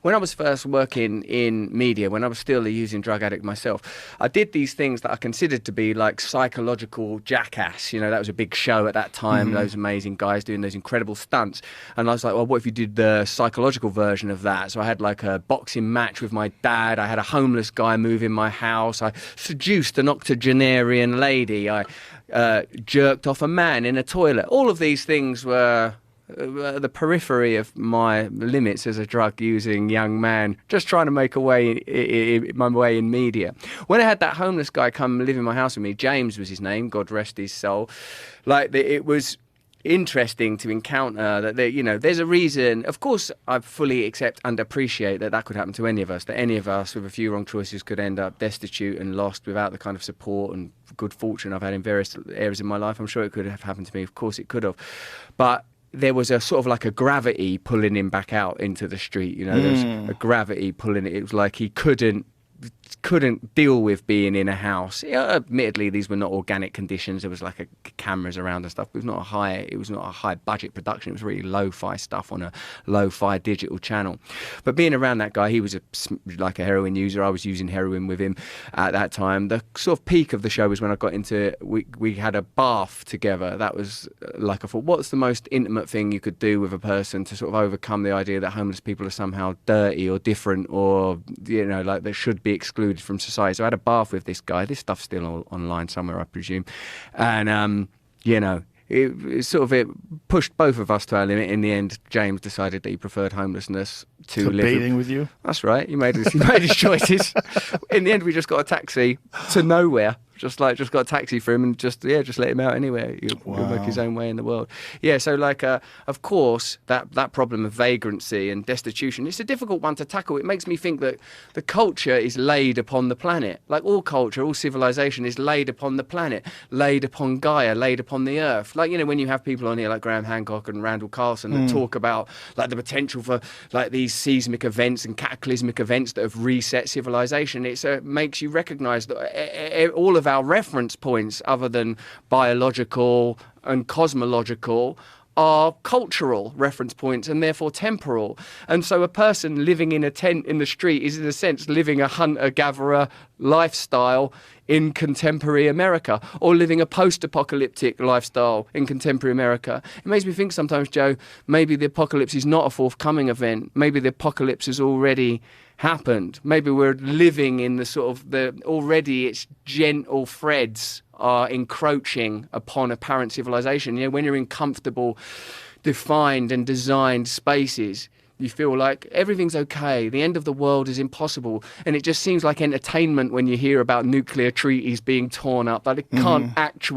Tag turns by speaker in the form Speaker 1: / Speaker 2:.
Speaker 1: When I was first working in media, when I was still a using drug addict myself, I did these things that I considered to be like psychological jackass. You know, that was a big show at that time, those amazing guys doing those incredible stunts. And I was like, well, what if you did the psychological version of that? So I had like a boxing match with my dad. I had a homeless guy move in my house. I seduced an octogenarian lady. I jerked off a man in a toilet. All of these things were the periphery of my limits as a drug-using young man, just trying to make my way in media. When I had that homeless guy come live in my house with me, James was his name, God rest his soul, it was interesting to encounter that there's a reason. Of course, I fully accept and appreciate that could happen to any of us, that any of us with a few wrong choices could end up destitute and lost without the kind of support and good fortune I've had in various areas of my life. I'm sure it could have happened to me. Of course it could have. But there was a sort of like a gravity pulling him back out into the street. There was a gravity pulling it. It was like he couldn't deal with being in a house. Admittedly, these were not organic conditions. There was like cameras around and stuff. It was not a high budget production. It was really lo-fi stuff on a lo-fi digital channel. But being around that guy, he was like a heroin user. I was using heroin with him at that time. The sort of peak of the show was when I got into we had a bath together. That was like, I thought, what's the most intimate thing you could do with a person to sort of overcome the idea that homeless people are somehow dirty or different, or like they should be excluded from society. So I had a bath with this guy. This stuff's still online somewhere, I presume. And it pushed both of us to our limit. In the end, James decided that he preferred homelessness to
Speaker 2: bathing with you.
Speaker 1: That's right. He made his choices. In the end, we just got a taxi to nowhere. Just got a taxi for him and just let him out anywhere. He'll make his own way in the world. Yeah, so of course, that problem of vagrancy and destitution, it's a difficult one to tackle. It makes me think that the culture is laid upon the planet. Like all culture, all civilization is laid upon the planet, laid upon Gaia, laid upon the earth. Like, when you have people on here like Graham Hancock and Randall Carlson that talk about like the potential for like these seismic events and cataclysmic events that have reset civilization, it makes you recognize that all of our reference points, other than biological and cosmological, are cultural reference points and therefore temporal. And so a person living in a tent in the street is in a sense living a hunter-gatherer lifestyle in contemporary America, or living a post-apocalyptic lifestyle in contemporary America. It makes me think sometimes, Joe, maybe the apocalypse is not a forthcoming event. Maybe the apocalypse has already happened. Maybe we're living in already its gentle threads are encroaching upon apparent civilization. When you're in comfortable, defined and designed spaces, you feel like everything's okay. The end of the world is impossible. And it just seems like entertainment when you hear about nuclear treaties being torn up, but it can't actually